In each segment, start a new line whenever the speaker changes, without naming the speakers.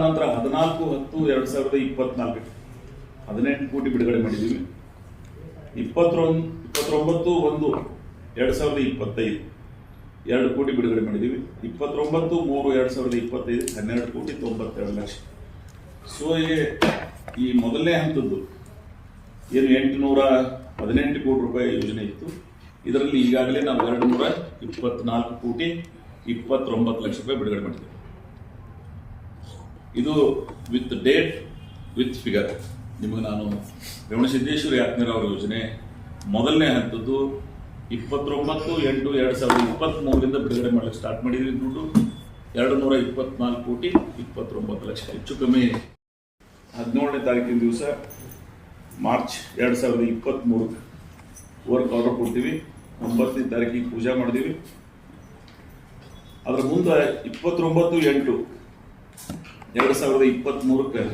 ನಂತರ 14/10/2024 18 ಕೋಟಿ ಬಿಡುಗಡೆ ಮಾಡಿದ್ದೀವಿ. 29/1/2025 2 ಕೋಟಿ ಬಿಡುಗಡೆ ಮಾಡಿದ್ದೀವಿ. 29/3/2025 12 ಕೋಟಿ 92 ಲಕ್ಷ. ಸೊ ಈ ಮೊದಲನೇ ಹಂತದ್ದು ಏನು 818 ಕೋಟಿ ರೂಪಾಯಿ ಯೋಜನೆ ಇತ್ತು, ಇದರಲ್ಲಿ ಈಗಾಗಲೇ ನಾವು 224 ಕೋಟಿ 29 ಲಕ್ಷ ರೂಪಾಯಿ ಬಿಡುಗಡೆ ಮಾಡಿದ್ದೇವೆ. ಇದು ವಿತ್ ಡೇಟ್ ವಿತ್ ಫಿಗರ್. ನಿಮಗೆ ನಾನು ರೇವಣಸಿದ್ದೇಶ್ವರ ಯಾತ್ನೀರ್ ಅವರ ಯೋಜನೆ ಮೊದಲನೇ ಹಂತದ್ದು 29/8/2023 ಬಿಡುಗಡೆ ಮಾಡಲಿಕ್ಕೆ ಸ್ಟಾರ್ಟ್ ಮಾಡಿದ್ವಿ. ದುಡ್ಡು 224 ಕೋಟಿ 29 ಲಕ್ಷ. ಹೆಚ್ಚು ಕಮ್ಮಿ 17ನೇ ತಾರೀಕಿನ ದಿವಸ ಮಾರ್ಚ್ 2023 ವರ್ಕ್ ಆರ್ಡರ್ ಕೊಡ್ತೀವಿ. 9ನೇ ತಾರೀಕಿಗೆ ಪೂಜೆ ಮಾಡಿದೀವಿ. ಅದರ ಮುಂದೆ 29/8/2023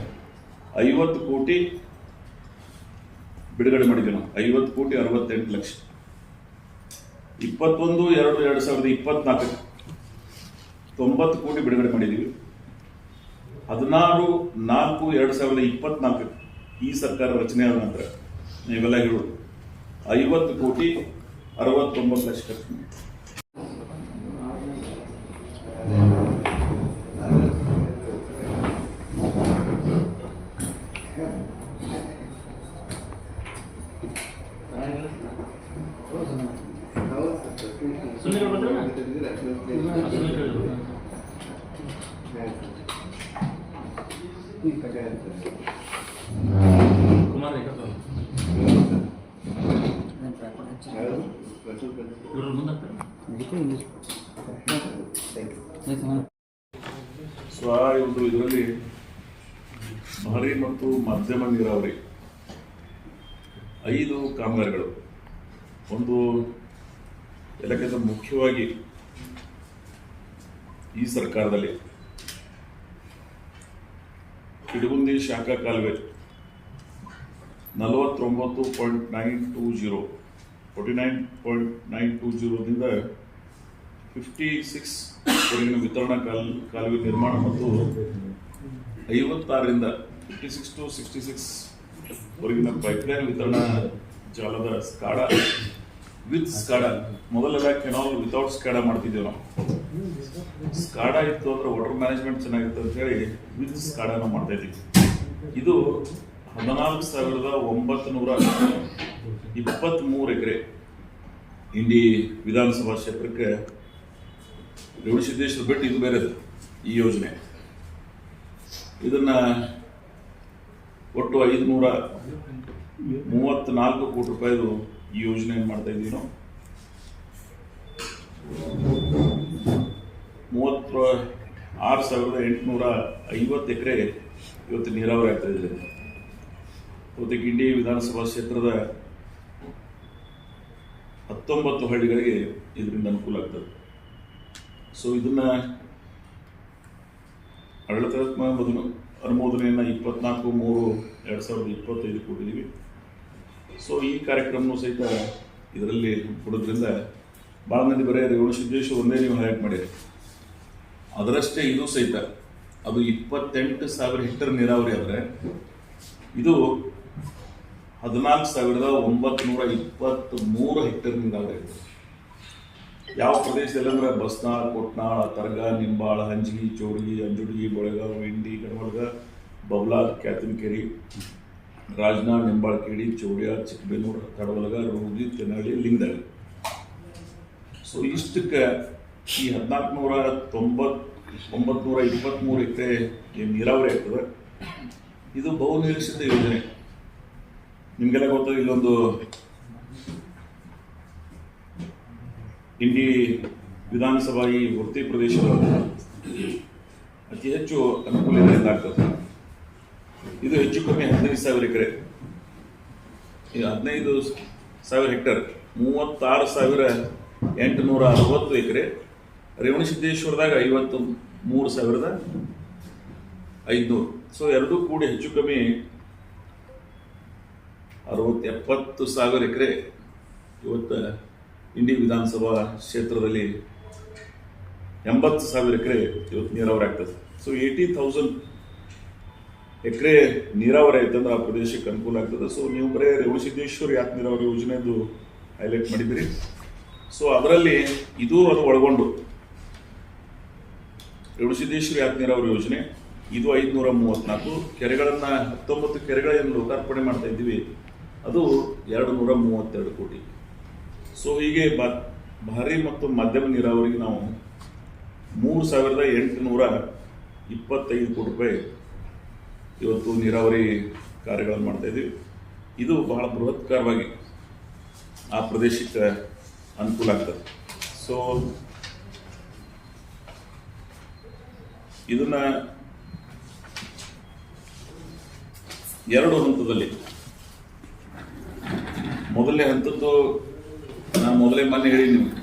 50 ಕೋಟಿ ಬಿಡುಗಡೆ ಮಾಡಿದ್ದೀವಿ ನಾವು. 50 ಕೋಟಿ 68 ಲಕ್ಷ. 21/2/2024 90 ಕೋಟಿ ಬಿಡುಗಡೆ ಮಾಡಿದ್ದೀವಿ. 16/4/2024 ಈ ಸರ್ಕಾರ ರಚನೆ ಆದ ನಂತರ ನೀವೆಲ್ಲ ಹೇಳೋದು 50 ಕೋಟಿ 69 ಲಕ್ಷ ಖರ್ಚು ಮಾಡಿ. ಇದರಲ್ಲಿ ಭಾರಿ ಮತ್ತು ಮಧ್ಯಮ ನೀರಾವರಿ 5 ಕಾಮಗಾರಿಗಳು. ಒಂದು ಎಲ್ಲಕ್ಕಿಂತ ಮುಖ್ಯವಾಗಿ ಈ ಸರ್ಕಾರದಲ್ಲಿ ಕಿಡಗುಂದಿ ಶಾಖಾ ಕಾಲುವೆ 49.920 49.920ದಿಂದ 56 ವರೆಗಿನ ವಿತರಣಾ ಕಾಲುವೆ ನಿರ್ಮಾಣ ಮತ್ತು 56ರಿಂದ 56 to 66 ವರೆಗಿನ ಪೈಪ್ಲೈನ್ ವಿತರಣಾ ಜಾಲದ ಸ್ಕಾಡಾ ವಿತ್ ಸ್ಕಾಡಾ. ಮೊದಲೆಲ್ಲ ಕೆನಾಲ್ ವಿತೌಟ್ ಸ್ಕಾಡಾ ಮಾಡ್ತಿದ್ದೇವೆ ನಾವು. ಸ್ಕಾಡಾ ಇತ್ತು ಅಂದ್ರೆ ವಾಟರ್ ಮ್ಯಾನೇಜ್ಮೆಂಟ್ ಚೆನ್ನಾಗಿತ್ತು ಅಂತ ಹೇಳಿ ವಿತ್ ಸ್ಕಾಡಾ ನಾವು ಮಾಡ್ತಾ ಇದ್ದೀವಿ. ಇದು 14,923 ಎಕರೆ ಇಂಡಿ ವಿಧಾನಸಭಾ ಕ್ಷೇತ್ರಕ್ಕೆ ರೇವಣಸಿದ್ದೇಶ್ವರ ಬಿಟ್ಟು ಇದು ಬೇರೆ ಈ ಯೋಜನೆ. ಇದನ್ನ ಒಟ್ಟು 534 ಕೋಟಿ ರೂಪಾಯಿದು ಈ ಯೋಜನೆಯನ್ನು ಮಾಡ್ತಾ ಇದ್ದೀವಿ ನಾವು. 36,850 ಎಕರೆ ಇವತ್ತು ನೀರಾವರಿ ಆಗ್ತಾ ಇದೆ. ಇವತ್ತು ಗಿಂಡಿ ವಿಧಾನಸಭಾ ಕ್ಷೇತ್ರದ 19 ಹಳ್ಳಿಗಳಿಗೆ ಇದರಿಂದ ಅನುಕೂಲ ಆಗ್ತದೆ. ಸೊ ಇದನ್ನ ಆಡಳಿತಾತ್ಮಕ ಅನುಮೋದನೆಯನ್ನು 24/3/2025 ಕೊಟ್ಟಿದ್ದೀವಿ. ಸೊ ಈ ಕಾರ್ಯಕ್ರಮನೂ ಸಹಿತ ಇದರಲ್ಲಿ ಕೊಡೋದ್ರಿಂದ ಭಾಳ ಮಂದಿ ಬರೀ ರೇವಣಸಿದ್ದೇಶ್ವರ ಒಂದೇ ನೀವು ಹೈಲೈಟ್ ಮಾಡಿರಿ. ಅದರಷ್ಟೇ ಇದು ಸಹಿತ ಅದು 28,000 ಹೆಕ್ಟರ್ ನೀರಾವರಿ ಆದರೆ ಇದು 14,923 ಹೆಕ್ಟರ್ ನೀರಾವರಿ ಇದೆ. ಯಾವ ಪ್ರದೇಶದಲ್ಲಿ ಅಂದ್ರೆ ಬಸ್ನಾಳ್, ಕೊಟ್ನಾಳ್, ತರಗ, ನಿಂಬಾಳ, ಹಂಜಗಿ, ಚೋಡಗಿ, ಅಂಜುಡಿಗಿ, ಬೆಳಗಾವ್, ಇಂಡಿ, ಗಡವಲ್ಗ, ಬಬ್ಲಾದ್, ಕ್ಯಾತನಕೆರೆ, ರಾಜನಾಳ್, ನಿಂಬಾಳ್ಕೇಡಿ, ಚೌಡ್ಯಾರ್, ಚಿಕ್ಕಬೇನೂರು, ತಡವಲಗ, ರೋಗಿ, ತೆನಹಳ್ಳಿ, ಲಿಂಗದಳ್ಳಿ. ಸೊ ಇಷ್ಟಕ್ಕೆ ಈ 14,923 ಎಕರೆ ಏನು ನೀರಾವರಿ ಆಗ್ತದೆ, ಇದು ಬಹು ನಿರೀಕ್ಷಿತ ಯೋಜನೆ. ನಿಮಗೆಲ್ಲ ಗೊತ್ತಾಗ ಇಲ್ಲೊಂದು ಇಂಡಿ ವಿಧಾನಸಭಾ ಈ ವೃತ್ತಿ ಪ್ರದೇಶದ ಅತಿ ಹೆಚ್ಚು ಅನುಕೂಲತೆಯಿಂದ ಆಗ್ತದೆ. ಇದು ಹೆಚ್ಚು ಕಮ್ಮಿ 15,000 ಎಕರೆ. ಈ 15,000 ಹೆಕ್ಟರ್ 36,860 ಎಕರೆ. ರೇವಣಸಿದ್ದೇಶ್ವರದಾಗ 53,500. ಸೊ ಎರಡೂ ಕೂಡಿ ಹೆಚ್ಚು ಕಮ್ಮಿ 60-70,000 ಎಕರೆ ಇವತ್ತು ಇಂಡಿ ವಿಧಾನಸಭಾ ಕ್ಷೇತ್ರದಲ್ಲಿ 80,000 ಎಕರೆ ಇವತ್ತು ನೀರಾವರಿ ಆಗ್ತದೆ. ಸೊ 80,000 ಎಕರೆ ನೀರಾವರಿ ಐತಂದ್ರೆ ಆ ಪ್ರದೇಶಕ್ಕೆ ಅನುಕೂಲ ಆಗ್ತದೆ. ಸೊ ನೀವು ಬರೀ ರೇವಣಸಿದ್ದೇಶ್ವರ ಯಾಕೆ ನೀರಾವರಿ ಯೋಜನೆದು ಹೈಲೈಟ್ ಮಾಡಿದಿರಿ. ಸೊ ಅದರಲ್ಲಿ ಇದು ಅದು ಒಳಗೊಂಡು ರೇವಣಸಿದ್ದೇಶ್ವರ ಯಾಕೆ ನೀರಾವರಿ ಯೋಜನೆ ಇದು 534 ಕೆರೆಗಳನ್ನು 19 ಕೆರೆಗಳನ್ನು ಲೋಕಾರ್ಪಣೆ ಮಾಡ್ತಾ ಇದ್ದೀವಿ. ಅದು 232 ಕೋಟಿ. ಸೊ ಹೀಗೆ ಭಾರಿ ಮತ್ತು ಮಧ್ಯಮ ನೀರಾವರಿಗೆ ನಾವು 3,825 ಕೋಟಿ ರೂಪಾಯಿ ಇವತ್ತು ನೀರಾವರಿ ಕಾರ್ಯಗಳನ್ನು ಮಾಡ್ತಾ ಇದ್ದೀವಿ. ಇದು ಬಹಳ ಬೃಹತ್ಕಾರವಾಗಿ ಆ ಪ್ರದೇಶಕ್ಕೆ ಅನುಕೂಲ ಆಗ್ತದೆ. ಸೊ ಇದನ್ನ 2 ಹಂತದಲ್ಲಿ, ಮೊದಲನೇ ಹಂತದ್ದು ನಾನು ಮೊದಲೇ ಮೊನ್ನೆ ಹೇಳಿ ನಿಮ್ಗೆ